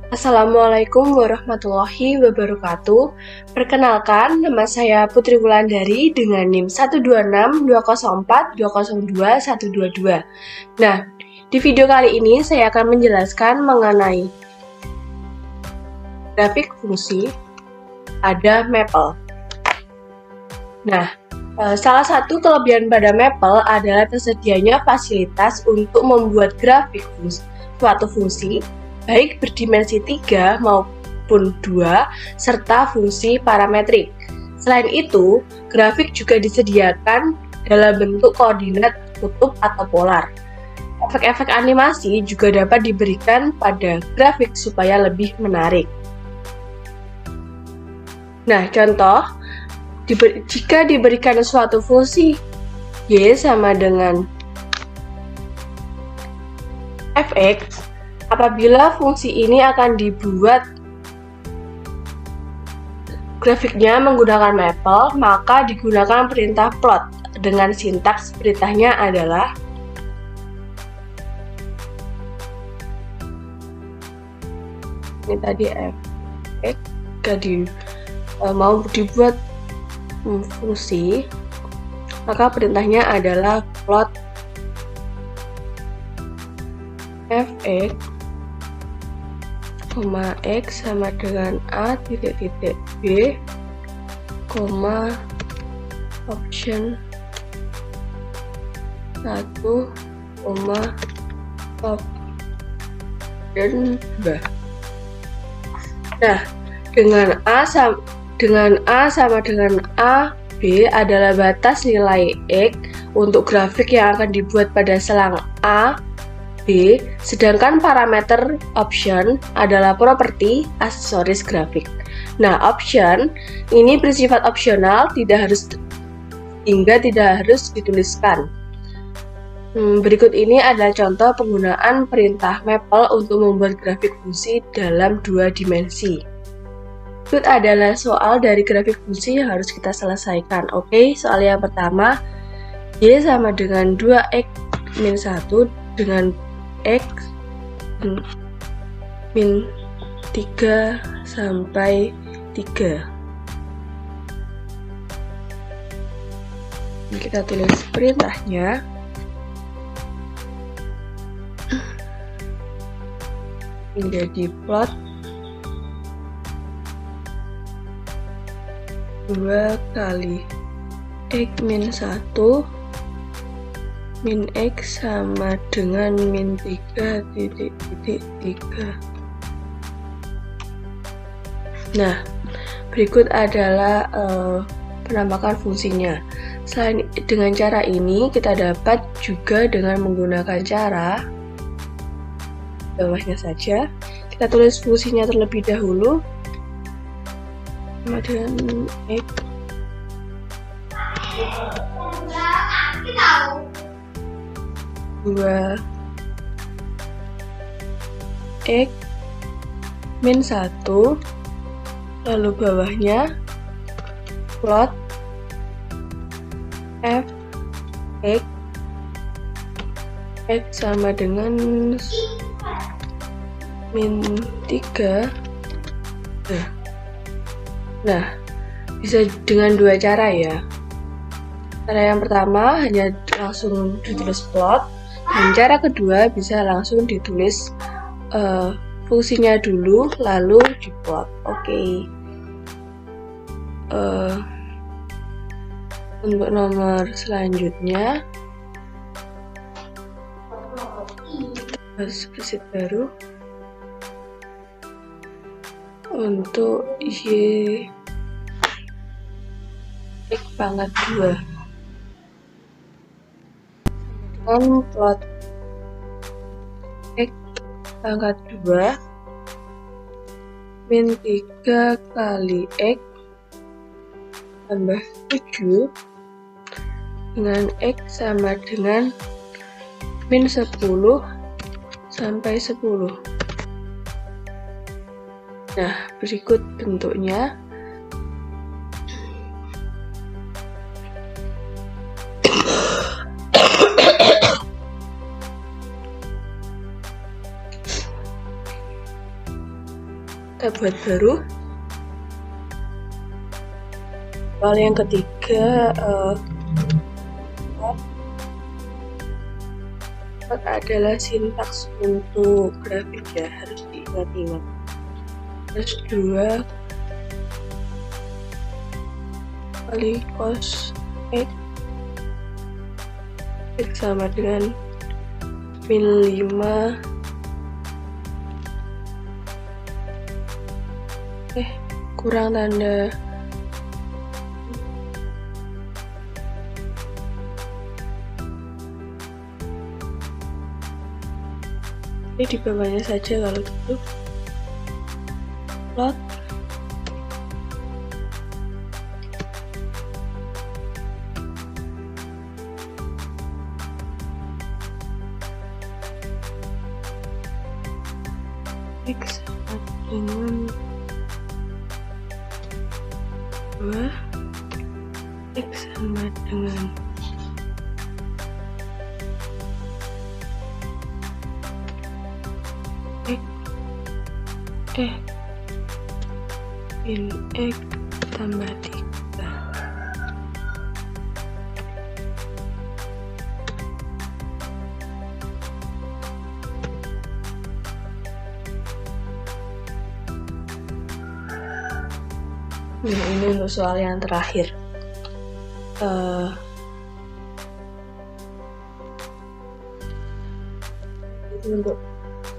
Assalamualaikum warahmatullahi wabarakatuh. Perkenalkan, nama saya Putri Wulandari dengan NIM 12620420222. Nah, di video kali ini saya akan menjelaskan mengenai grafik fungsi pada Maple. Nah, salah satu kelebihan pada Maple adalah tersedianya fasilitas untuk membuat grafik suatu fungsi baik berdimensi 3 maupun 2, serta fungsi parametrik. Selain itu, grafik juga disediakan dalam bentuk koordinat kutub atau polar. Efek-efek animasi juga dapat diberikan pada grafik supaya lebih menarik. Nah, contoh, jika diberikan suatu fungsi Y sama dengan fx, apabila fungsi ini akan dibuat grafiknya menggunakan Maple, maka digunakan perintah plot dengan sintaks perintahnya adalah ini tadi fx. Jika mau dibuat fungsi, maka perintahnya adalah plot fx, x sama dengan a titik-titik b, option 1, option 2. Nah, dengan a sama dengan a, b adalah batas nilai x untuk grafik yang akan dibuat pada selang a, B, sedangkan parameter option adalah properti aksesoris grafik. Nah, option ini bersifat opsional, tidak harus dituliskan. Berikut ini adalah contoh penggunaan perintah Maple untuk membuat grafik fungsi dalam 2 dimensi. Berikut adalah soal dari grafik fungsi yang harus kita selesaikan. Oke, soal yang pertama, Y sama dengan 2x min 1 dengan X min 3 sampai 3. Kita tulis perintahnya. Menjadi plot 2 kali X min 1 min x sama dengan min 3 titik-titik 3. Nah, berikut adalah penampakan fungsinya. Selain dengan cara ini, kita dapat juga dengan menggunakan cara bawahnya saja. Kita tulis fungsinya terlebih dahulu sama dengan x 2 x min 1, lalu bawahnya plot f x sama dengan min 3. Nah, bisa dengan 2 cara ya. Cara yang pertama hanya langsung ditulis plot, dan cara kedua bisa langsung ditulis fungsinya dulu lalu diplot. Oke. Untuk nomor selanjutnya, spreadsheet baru untuk Y X pangkat 2 dengan plot X pangkat 2 min 3 kali X tambah 7 dengan X sama dengan min 10 sampai 10. Nah, berikut bentuknya. Kita buat baru. Soal yang ketiga adalah sintaks untuk grafik ya, harus diingat-ingat. Terus 2 kali cos X sama dengan min 5 kurang tanda ini di bawahnya saja kalau gitu. Plot X sama dengan 2 X sama dengan min X tambah 3. Nah, ini untuk soal yang terakhir. Itu untuk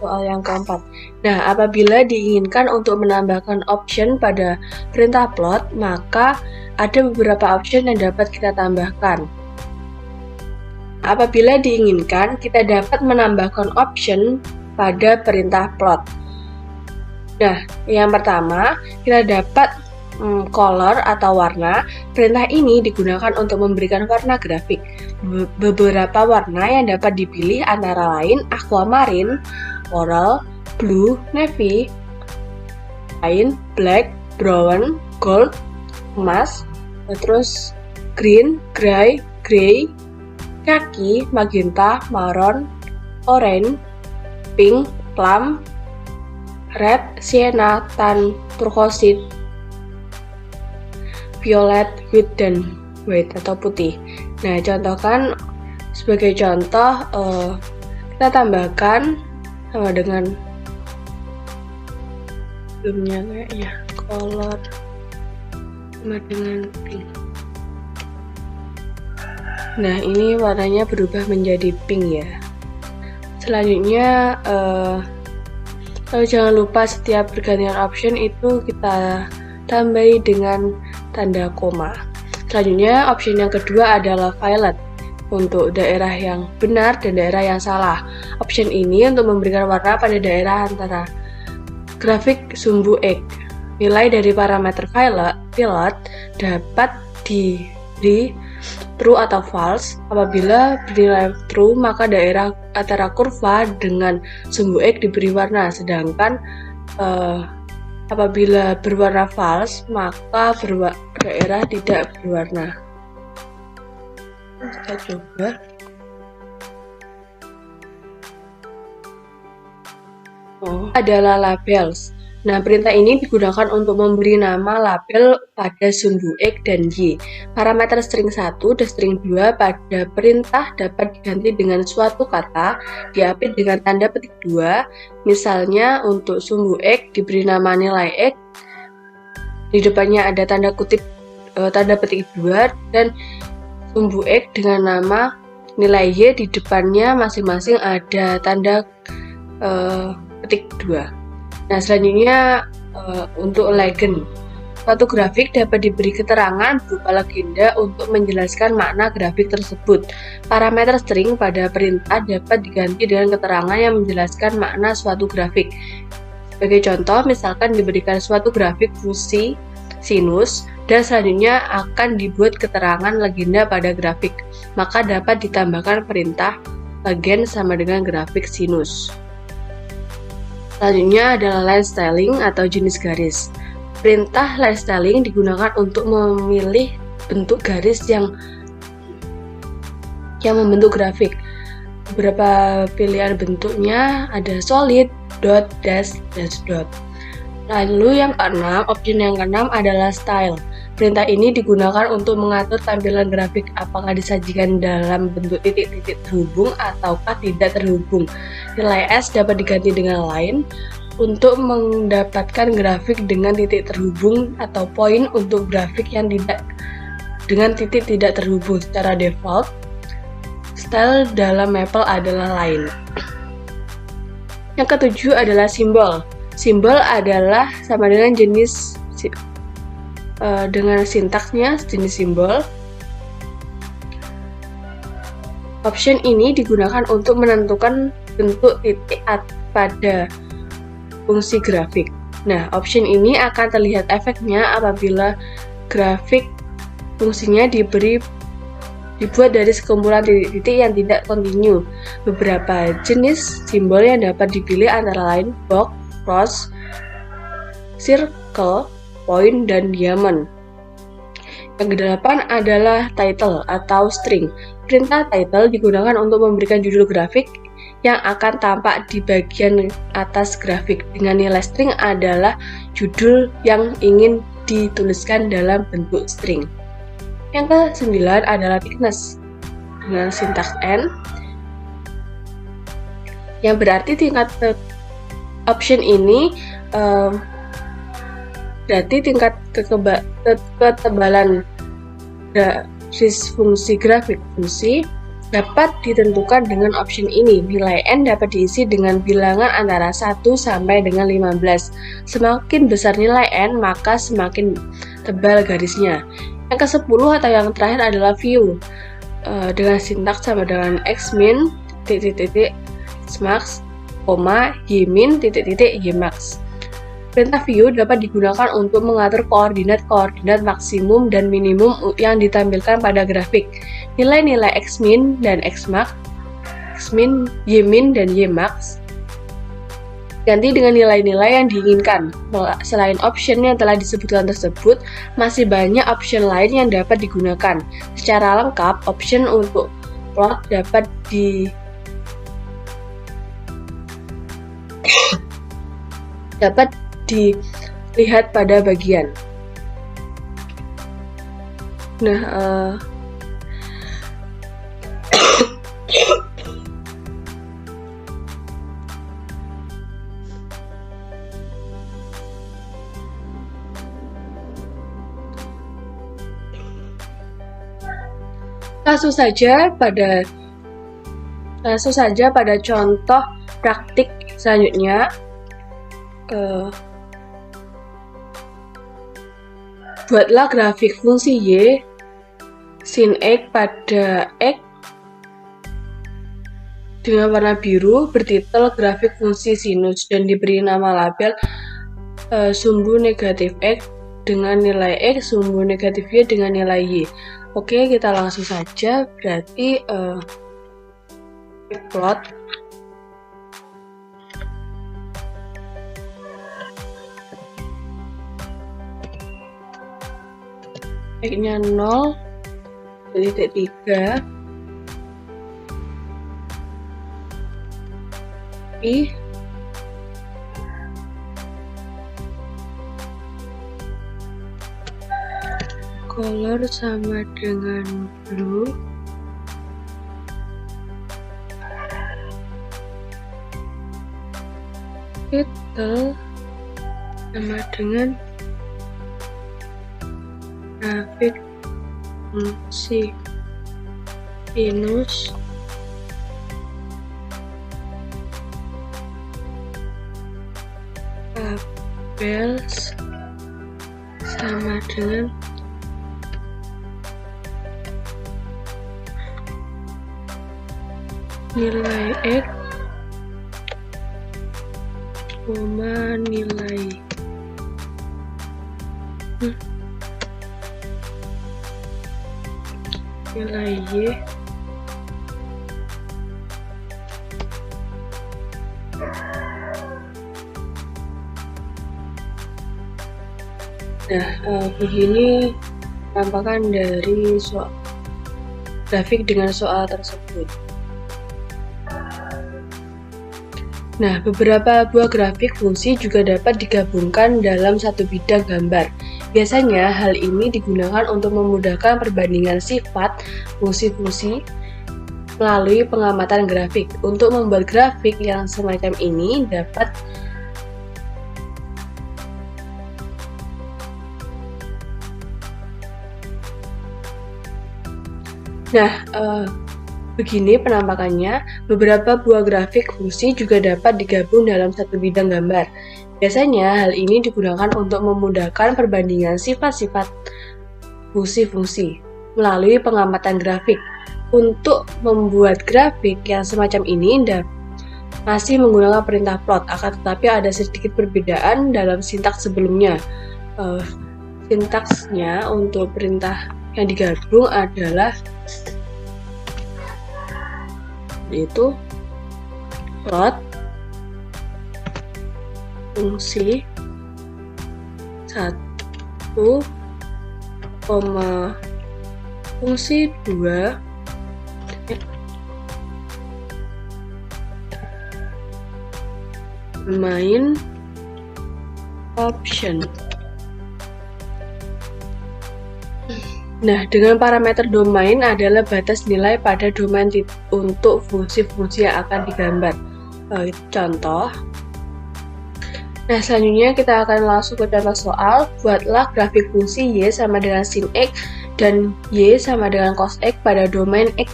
soal yang keempat. Nah, apabila diinginkan untuk menambahkan option pada perintah plot, maka ada beberapa option yang dapat kita tambahkan. Apabila diinginkan, kita dapat menambahkan option pada perintah plot. Nah, yang pertama, kita dapat color atau warna. Perintah ini digunakan untuk memberikan warna grafik. Beberapa warna yang dapat dipilih antara lain aquamarine, coral, blue, navy, lain, black, brown, gold, emas, terus green, gray, khaki, magenta, marron, orange, pink, plum, red, sienna, tan, turquoise, violet, white, dan white atau putih. Nah, contohkan sebagai contoh kita tambahkan sama dengan sebelumnya kayaknya color sama dengan pink. Nah, ini warnanya berubah menjadi pink ya. Selanjutnya jangan lupa setiap pergantian option itu kita tambahi dengan tanda koma. Selanjutnya option yang kedua adalah violet untuk daerah yang benar dan daerah yang salah. Option ini untuk memberikan warna pada daerah antara grafik sumbu X. Nilai dari parameter violet dapat diberi true atau false. Apabila bernilai true, maka daerah antara kurva dengan sumbu X diberi warna, sedangkan apabila berwarna false, maka daerah tidak berwarna. Kita coba. Adalah labels. Nah, perintah ini digunakan untuk memberi nama label pada sumbu X dan Y. Parameter string 1 dan string 2 pada perintah dapat diganti dengan suatu kata, diapit dengan tanda petik 2. Misalnya untuk sumbu X diberi nama nilai X, di depannya ada tanda kutip tanda petik 2, dan sumbu X dengan nama nilai Y di depannya masing-masing ada tanda petik 2. Nah, selanjutnya untuk legend. Suatu grafik dapat diberi keterangan berupa legenda untuk menjelaskan makna grafik tersebut. Parameter string pada perintah dapat diganti dengan keterangan yang menjelaskan makna suatu grafik. Sebagai contoh, misalkan diberikan suatu grafik fungsi sinus dan selanjutnya akan dibuat keterangan legenda pada grafik, maka dapat ditambahkan perintah legend sama dengan grafik sinus. Selanjutnya adalah line styling atau jenis garis. Perintah line styling digunakan untuk memilih bentuk garis yang membentuk grafik. Beberapa pilihan bentuknya ada solid, dot, dash, dot. Lalu yang keenam, option yang keenam adalah style. Perintah ini digunakan untuk mengatur tampilan grafik apakah disajikan dalam bentuk titik-titik terhubung ataukah tidak terhubung. Nilai S dapat diganti dengan line untuk mendapatkan grafik dengan titik terhubung atau poin untuk grafik yang tidak dengan titik tidak terhubung. Secara default, style dalam Maple adalah line. Yang ketujuh adalah simbol. Simbol adalah sama dengan jenis dengan sintaksnya jenis simbol. Option ini digunakan untuk menentukan bentuk titik pada fungsi grafik. Nah, option ini akan terlihat efeknya apabila grafik fungsinya dibuat dari sekumpulan titik-titik yang tidak kontinu. Beberapa jenis simbol yang dapat dipilih antara lain box, cross, circle, point, dan diamond. Yang kedelapan adalah title atau string. Perintah title digunakan untuk memberikan judul grafik yang akan tampak di bagian atas grafik. Dengan nilai string adalah judul yang ingin dituliskan dalam bentuk string. Yang ke-9 adalah thickness dengan sintaks N, yang berarti tingkat option ini berarti tingkat ketebalan garis fungsi grafik fungsi dapat ditentukan dengan option ini. Nilai N dapat diisi dengan bilangan antara 1 sampai dengan 15. Semakin besar nilai N, maka semakin tebal garisnya. Yang ke-10 atau yang terakhir adalah view dengan sintaks sama dengan xmin titik-titik xmax, ymin titik-titik ymax. Perintah view dapat digunakan untuk mengatur koordinat-koordinat maksimum dan minimum yang ditampilkan pada grafik. Nilai-nilai xmin dan xmax, xmin, ymin, dan ymax ganti dengan nilai-nilai yang diinginkan. Selain option yang telah disebutkan tersebut, masih banyak option lain yang dapat digunakan. Secara lengkap, option untuk plot dapat dilihat pada bagian. Nah, langsung saja pada contoh praktik selanjutnya. Buatlah grafik fungsi Y sin X pada X dengan warna biru bertitel grafik fungsi sinus dan diberi nama label sumbu negatif X dengan nilai X, sumbu negatif Y dengan nilai Y. Oke, kita langsung saja. Berarti plot X-nya 0, titik 3, I, color sama dengan blue, title sama dengan grafik fungsi sinus, labels sama dengan nilai X, nilai nilai Y, begini penampakan dari grafik dengan soal tersebut. Nah, beberapa buah grafik fungsi juga dapat digabungkan dalam satu bidang gambar. Biasanya, hal ini digunakan untuk memudahkan perbandingan sifat fungsi-fungsi melalui pengamatan grafik. Untuk membuat grafik yang semacam ini dapat begini penampakannya. Beberapa buah grafik fungsi juga dapat digabung dalam satu bidang gambar. Biasanya, hal ini digunakan untuk memudahkan perbandingan sifat-sifat fungsi-fungsi melalui pengamatan grafik. Untuk membuat grafik yang semacam ini masih menggunakan perintah plot, akan tetapi ada sedikit perbedaan dalam sintaks sebelumnya. Sintaksnya untuk perintah yang digabung adalah yaitu plot fungsi 1, fungsi 2 main option. Nah, dengan parameter domain adalah batas nilai pada domain untuk fungsi-fungsi yang akan digambar. Contoh. Nah, selanjutnya kita akan langsung ke contoh soal. Buatlah grafik fungsi Y sama dengan sin X dan Y sama dengan cos X pada domain X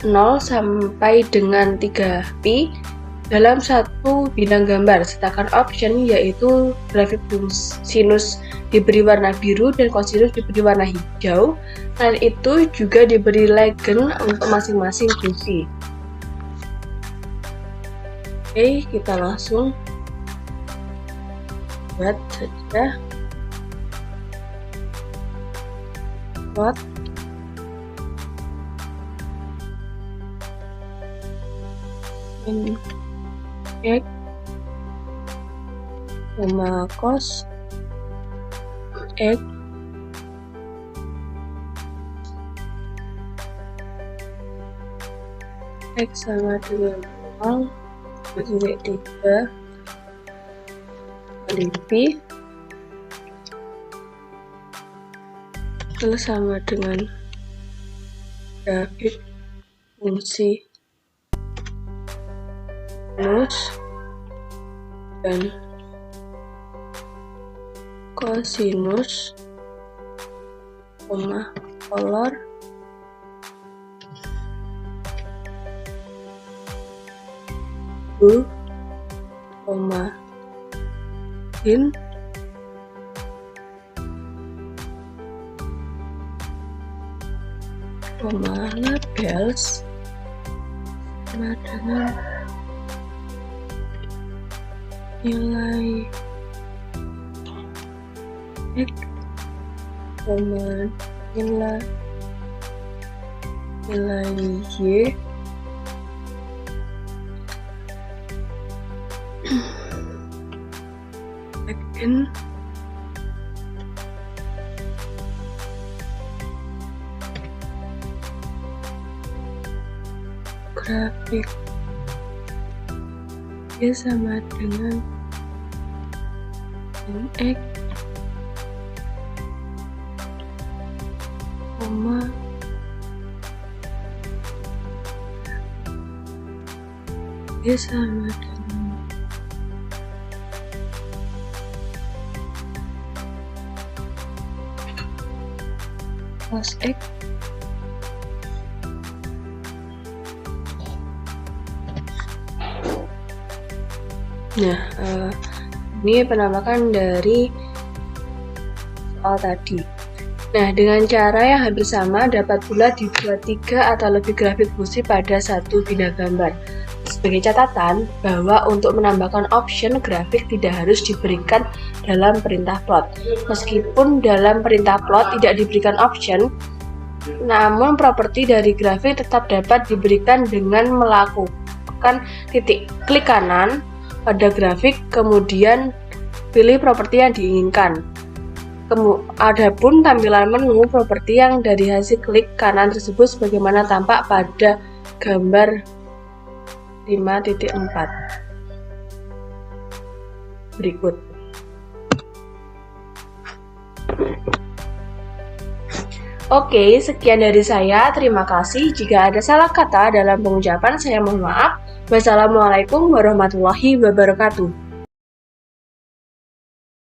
0 sampai dengan 3pi dalam satu bidang gambar. Sertakan option yaitu grafik sinus diberi warna biru dan kosinus diberi warna hijau. Selain itu juga diberi legend untuk masing-masing fungsi. Oke, kita langsung buat saja plot X, cos X sama dengan 0 titik 3 kali pi terus sama dengan grafik fungsi sinus dan kosinus, kolor U, sin labels sama dengan nilai X nilai Y N grafik Y sama dengan X, Y sama dengan cos X. Nah, ini penampakan dari soal tadi. Nah, dengan cara yang hampir sama dapat pula dibuat 3 atau lebih grafik fungsi pada satu bidang gambar. Sebagai catatan bahwa untuk menambahkan option grafik tidak harus diberikan dalam perintah plot. Meskipun dalam perintah plot tidak diberikan option, namun properti dari grafik tetap dapat diberikan dengan melakukan titik klik kanan pada grafik, kemudian pilih properti yang diinginkan. Adapun tampilan menu properti yang dari hasil klik kanan tersebut sebagaimana tampak pada gambar 5.4. berikut. Oke, sekian dari saya. Terima kasih. Jika ada salah kata dalam pengucapan, saya mohon maaf. Wassalamualaikum warahmatullahi wabarakatuh.